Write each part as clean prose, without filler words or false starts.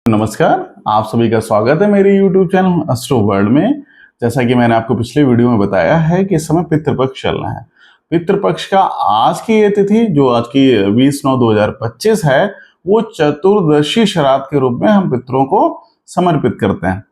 नमस्कार, आप सभी का स्वागत है मेरे YouTube चैनल एस्ट्रो वर्ल्ड में। जैसा कि मैंने आपको पिछले वीडियो में बताया है कि इस समय पितृपक्ष चल रहा है। पितृपक्ष का आज की ये तिथि जो आज की 20/9/2025 है, वो चतुर्दशी श्राद्ध के रूप में हम पितरों को समर्पित करते हैं।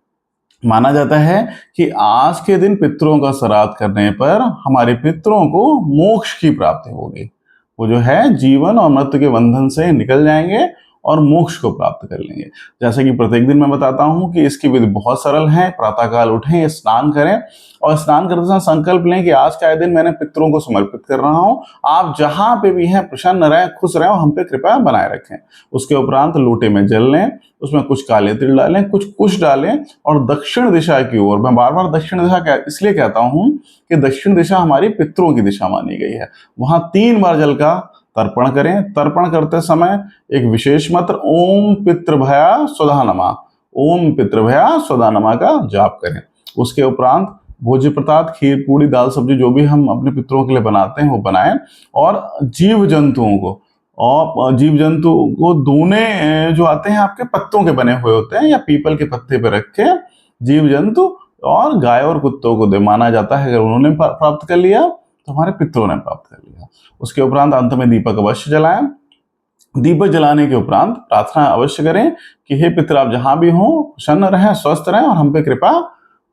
माना जाता है कि आज के दिन पितरों का श्राद्ध करने पर हमारे पितरों को मोक्ष की प्राप्ति होगी। वो जो है जीवन और मृत्यु के बंधन से निकल जाएंगे और मोक्ष को प्राप्त कर लेंगे। जैसे कि प्रत्येक दिन मैं बताता हूं कि इसकी विधि बहुत सरल है। प्रातःकाल उठें, स्नान करें और स्नान करते समय संकल्प लें कि आज का दिन मैंने पितरों को समर्पित कर रहा हूं। आप जहां पे भी हैं प्रसन्न रहें, खुश रहें और हम पे कृपा बनाए रखें। उसके उपरांत लोटे में जल लें, उसमें कुछ काले तिल डालें, कुछ डालें और दक्षिण दिशा की ओर, मैं बार बार दक्षिण दिशा इसलिए कहता हूं कि दक्षिण दिशा हमारी पितरों की दिशा मानी गई है। वहां 3 बार जल का तर्पण करें। तर्पण करते समय एक विशेष मंत्र ओम पितृभया स्वधा नमः, ओम पितृभया स्वधा नमः का जाप करें। उसके उपरांत भोज्य पदार्थ, खीर पूड़ी, दाल सब्जी जो भी हम अपने पितरों के लिए बनाते हैं वो बनाएं और जीव जंतु को दोने जो आते हैं आपके पत्तों के बने हुए होते हैं या पीपल के पत्ते पे रख के जीव जंतु और गाय और कुत्तों को दे। माना जाता है अगर उन्होंने प्राप्त कर लिया तो हमारे पितरों ने प्राप्त कर लिया। उसके उपरांत अंत में दीपक अवश्य जलाएं। दीपक जलाने के उपरांत प्रार्थना अवश्य करें कि हे पितर आप जहां भी हो प्रसन्न रहें, स्वस्थ रहें और हम पे कृपा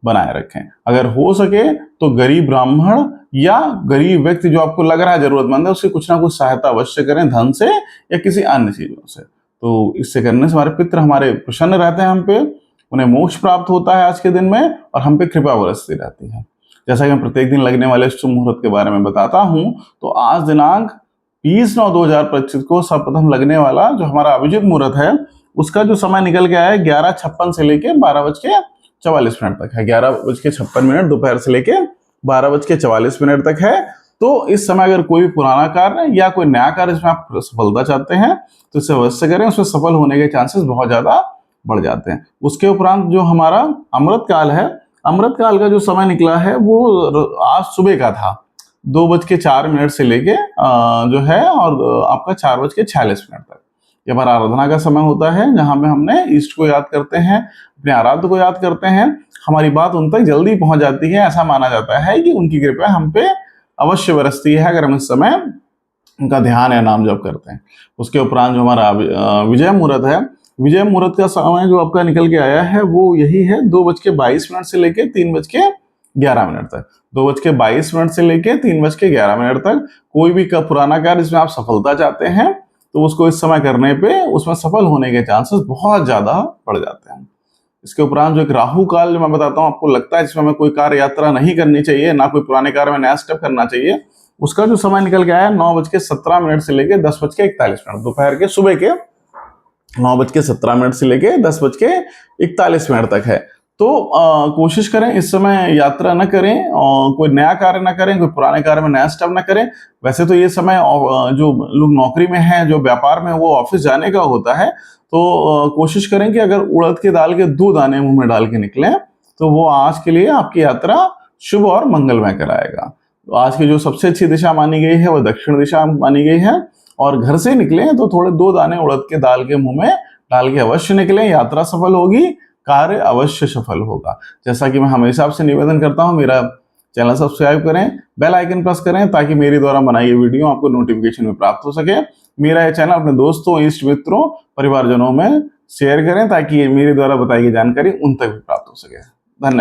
बनाए रखें। अगर हो सके तो गरीब ब्राह्मण या गरीब व्यक्ति जो आपको लग रहा है जरूरतमंद है, उसकी कुछ ना कुछ सहायता अवश्य करें, धन से या किसी अन्य चीजों से। तो इससे करने से हमारे पितर हमारे प्रसन्न रहते हैं, हम पे उन्हें मोक्ष प्राप्त होता है आज के दिन में और हम पे कृपा बरसती रहती है। जैसा कि मैं प्रत्येक दिन लगने वाले शुभ मुहूर्त के बारे में बताता हूं, तो आज दिनांक 20/9/2025 को सर्वप्रथम लगने वाला जो हमारा अभिजित मुहूर्त है, उसका जो समय निकल के आया है 11:56 से लेके 12:44 तक है। 11:56 दोपहर से लेके 12:44 तक है। तो इस समय अगर कोई भी पुराना कार्य या कोई नया कार्य जिसमें आप सफलता चाहते हैं तो इसे अवश्य करें, उसमें सफल होने के चांसेस बहुत ज्यादा बढ़ जाते हैं। उसके उपरांत जो हमारा अमृत काल है, अमृत काल का जो समय निकला है वो आज सुबह का था, 2:04 से लेके जो है और आपका 4:46 तक। ये हमारा आराधना का समय होता है, जहां पे हमने इष्ट को याद करते हैं, अपने आराध्य को याद करते हैं। हमारी बात उन तक जल्दी पहुंच जाती है। ऐसा माना जाता है कि उनकी कृपा हम पे अवश्य बरसती है अगर हम इस समय उनका ध्यान या नाम जप करते हैं। उसके उपरांत जो हमारा विजय मुहूर्त है, विजय मुहूर्त का समय जो आपका निकल के आया है वो यही है, 2:22 से लेके 3:11 तक। 2:22 से लेके 3:11 तक कोई भी का पुराना कार्य जिसमें आप सफलता चाहते हैं तो उसको इस समय करने पे उसमें सफल होने के चांसेस बहुत ज्यादा बढ़ जाते हैं। इसके उपरांत जो एक राहु काल जो मैं बताता हूँ, आपको लगता है जिसमें हमें कोई कार्य यात्रा नहीं करनी चाहिए, ना कोई पुराने कार्य में नया स्टेप करना चाहिए, उसका जो समय निकल के आया 9:17 से लेके 10:41 दोपहर के सुबह के 9:17 से लेके 10:41 तक है। तो कोशिश करें इस समय यात्रा न करें और कोई नया कार्य न करें, कोई पुराने कार्य में नया स्टेप न करें। वैसे तो ये समय जो लोग नौकरी में हैं, जो व्यापार में, वो ऑफिस जाने का होता है। तो कोशिश करें कि अगर उड़द के दाल के 2 दाने मुंह में डाल के निकलें तो वो आज के लिए आपकी यात्रा शुभ और मंगलमय कराएगा। तो आज की जो सबसे अच्छी दिशा मानी गई है वो दक्षिण दिशा मानी गई है और घर से निकलें तो थोड़े 2 दाने उड़द के दाल के मुंह में डाल के अवश्य निकलें। यात्रा सफल होगी, कार्य अवश्य सफल होगा। जैसा कि मैं हमेशा आपसे निवेदन करता हूं, मेरा चैनल सब्सक्राइब करें, बेल आइकन प्रेस करें ताकि मेरे द्वारा बनाई गई वीडियो आपको नोटिफिकेशन में प्राप्त हो सके। मेरा यह चैनल अपने दोस्तों, इष्ट मित्रों, परिवारजनों में शेयर करें ताकि मेरे द्वारा बताई गई जानकारी उन तक भी प्राप्त हो सके।